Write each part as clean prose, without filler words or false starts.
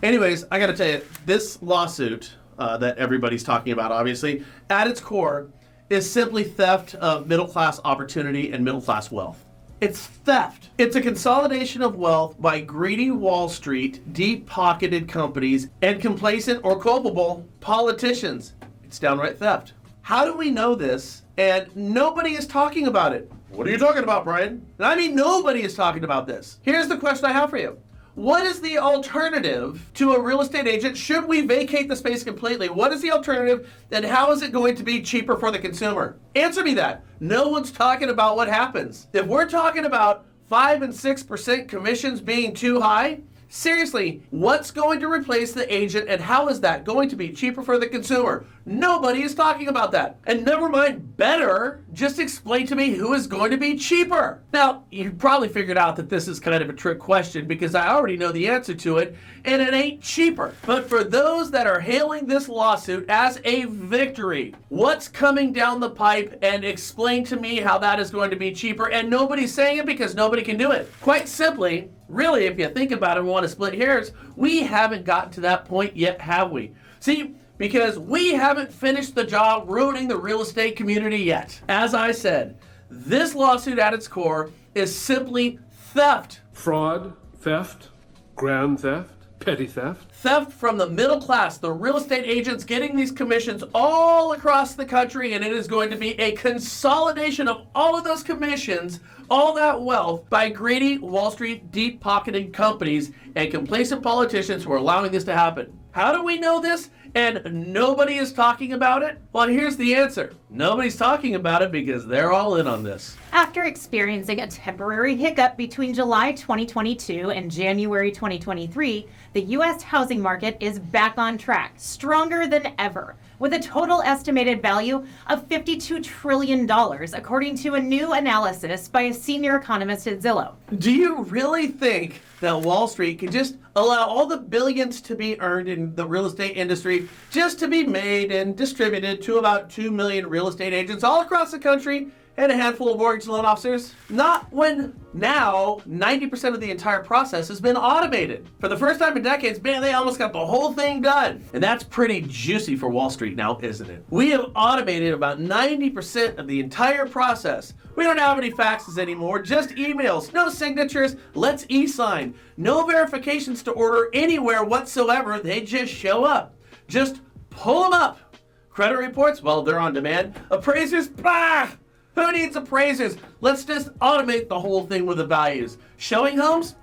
Anyways, I got to tell you, this lawsuit that everybody's talking about, obviously, at its core, is simply theft of middle-class opportunity and middle-class wealth. It's theft. It's a consolidation of wealth by greedy Wall Street, deep-pocketed companies, and complacent or culpable politicians. It's downright theft. How do we know this? And nobody is talking about it. What are you talking about, Brian? I mean, nobody is talking about this. Here's the question I have for you. What is the alternative to a real estate agent? Should we vacate the space completely? What is the alternative, and how is it going to be cheaper for the consumer? Answer me that. No one's talking about what happens. If we're talking about 5 and 6% commissions being too high, seriously, what's going to replace the agent, and how is that going to be cheaper for the consumer? Nobody is talking about that. And never mind better, just explain to me who is going to be cheaper. Now, you probably figured out that this is kind of a trick question because I already know the answer to it, and it ain't cheaper. But for those that are hailing this lawsuit as a victory, what's coming down the pipe, and explain to me how that is going to be cheaper? And nobody's saying it because nobody can do it. Quite simply, really, if you think about it and want to split hairs, we haven't gotten to that point yet, have we? See, because we haven't finished the job ruining the real estate community yet. As I said, this lawsuit at its core is simply theft. Fraud, theft, grand theft, petty theft. Theft from the middle class, the real estate agents getting these commissions all across the country, and it is going to be a consolidation of all of those commissions, all that wealth, by greedy Wall Street deep-pocketed companies and complacent politicians who are allowing this to happen. How do we know this? And nobody is talking about it? Well, here's the answer. Nobody's talking about it because they're all in on this. After experiencing a temporary hiccup between July 2022 and January 2023, the U.S. housing market is back on track, stronger than ever, with a total estimated value of $52 trillion, according to a new analysis by a senior economist at Zillow. Do you really think that Wall Street can just allow all the billions to be earned in the real estate industry just to be made and distributed to about 2 million real estate agents all across the country and a handful of mortgage loan officers? Not when now 90% of the entire process has been automated. For the first time in decades, man, they almost got the whole thing done. And that's pretty juicy for Wall Street now, isn't it? We have automated about 90% of the entire process. We don't have any faxes anymore, just emails, no signatures, let's e-sign. No verifications to order anywhere whatsoever, they just show up. Just pull them up. Credit reports, well, they're on demand. Appraisers, bah! Who needs appraisers? Let's just automate the whole thing with the values. Showing homes?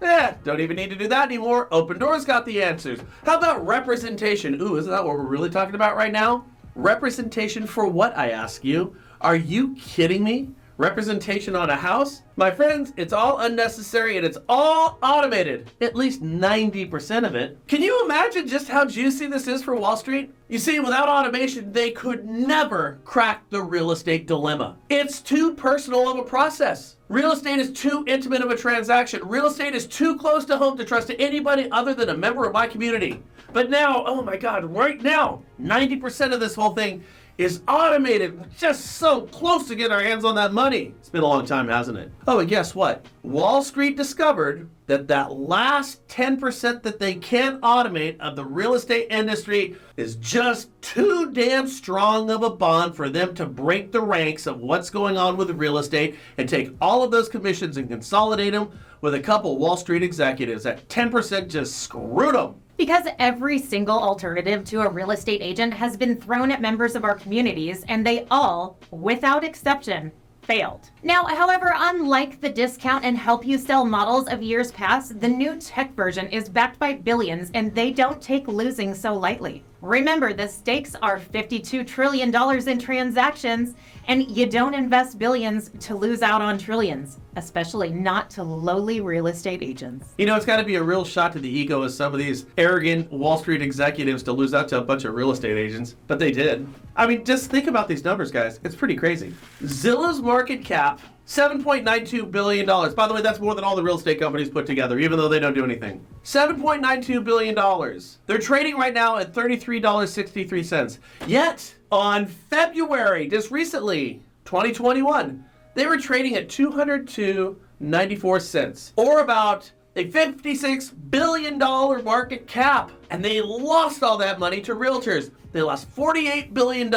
Don't even need to do that anymore. Open Doors got the answers. How about representation? Ooh, isn't that what we're really talking about right now? Representation for what, I ask you? Are you kidding me? Representation on a house? My friends, it's all unnecessary and it's all automated. At least 90% of it. Can you imagine just how juicy this is for Wall Street? You see, without automation, they could never crack the real estate dilemma. It's too personal of a process. Real estate is too intimate of a transaction. Real estate is too close to home to trust to anybody other than a member of my community. But now, oh my God, right now, 90% of this whole thing is automated. We're just so close to getting our hands on that money. It's been a long time, hasn't it? Oh, and guess what? Wall Street discovered that last 10% that they can't automate of the real estate industry is just too damn strong of a bond for them to break the ranks of what's going on with real estate and take all of those commissions and consolidate them with a couple Wall Street executives. That 10% just screwed them. Because every single alternative to a real estate agent has been thrown at members of our communities, and they all, without exception, failed. Now, however, unlike the discount and help you sell models of years past, the new tech version is backed by billions, and they don't take losing so lightly. Remember, the stakes are $52 trillion in transactions, and you don't invest billions to lose out on trillions, especially not to lowly real estate agents. You know, it's got to be a real shot to the ego of some of these arrogant Wall Street executives to lose out to a bunch of real estate agents, but they did. I mean, just think about these numbers, guys. It's pretty crazy. Zillow's market cap, $7.92 billion. By the way, that's more than all the real estate companies put together, even though they don't do anything. $7.92 billion. They're trading right now at $33.63. Yet, on February, just recently, 2021, they were trading at $202.94, or about a $56 billion market cap. And they lost all that money to realtors. They lost $48 billion.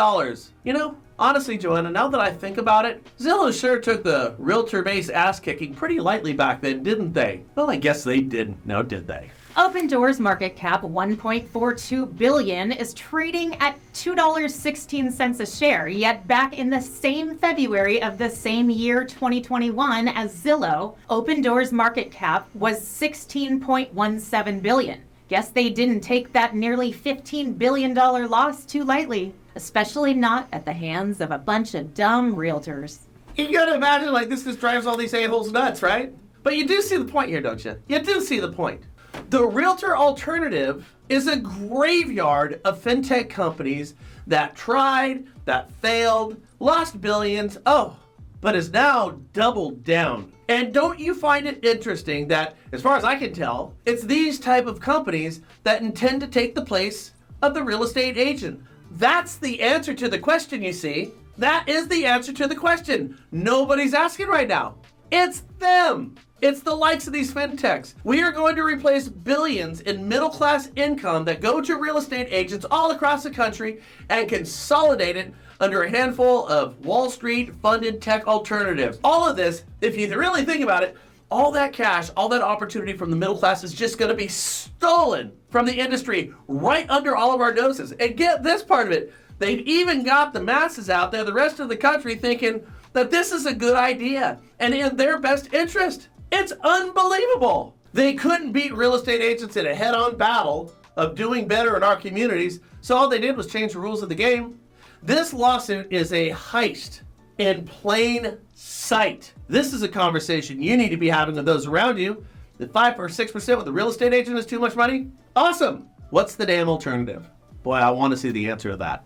You know, honestly, Joanna, now that I think about it, Zillow sure took the realtor-based ass kicking pretty lightly back then, didn't they? Well, I guess they didn't. No, did they? Open Doors market cap $1.42 billion is trading at $2.16 a share, yet back in the same February of the same year 2021 as Zillow, Open Doors market cap was $16.17 billion. Guess they didn't take that nearly $15 billion loss too lightly, especially not at the hands of a bunch of dumb realtors. You gotta imagine like this just drives all these a-holes nuts, right? But you do see the point here, don't you? You do see the point. The realtor alternative is a graveyard of fintech companies that tried, that failed, lost billions, but is now doubled down. And don't you find it interesting that, as far as I can tell, it's these type of companies that intend to take the place of the real estate agent? That's the answer to the question, you see. That is the answer to the question nobody's asking right now. It's them. It's the likes of these fintechs. We are going to replace billions in middle-class income that go to real estate agents all across the country and consolidate it under a handful of Wall Street-funded tech alternatives. All of this, if you really think about it, all that cash, all that opportunity from the middle class is just going to be stolen from the industry right under all of our noses. And get this part of it. They've even got the masses out there, the rest of the country, thinking that this is a good idea and in their best interest. It's unbelievable. They couldn't beat real estate agents in a head-on battle of doing better in our communities, so all they did was change the rules of the game. This lawsuit is a heist in plain sight. This is a conversation you need to be having with those around you. If 5 or 6% with a real estate agent is too much money, awesome. What's the damn alternative? Boy, I want to see the answer to that.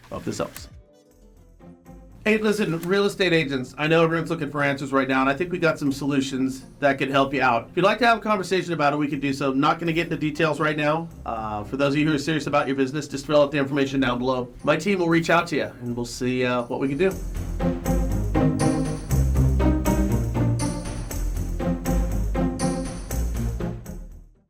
Hope this helps. Hey, listen, real estate agents, I know everyone's looking for answers right now, and I think we got some solutions that could help you out. If you'd like to have a conversation about it, we could do so. I'm not going to get into details right now. For those of you who are serious about your business, just fill out the information down below. My team will reach out to you, and we'll see what we can do.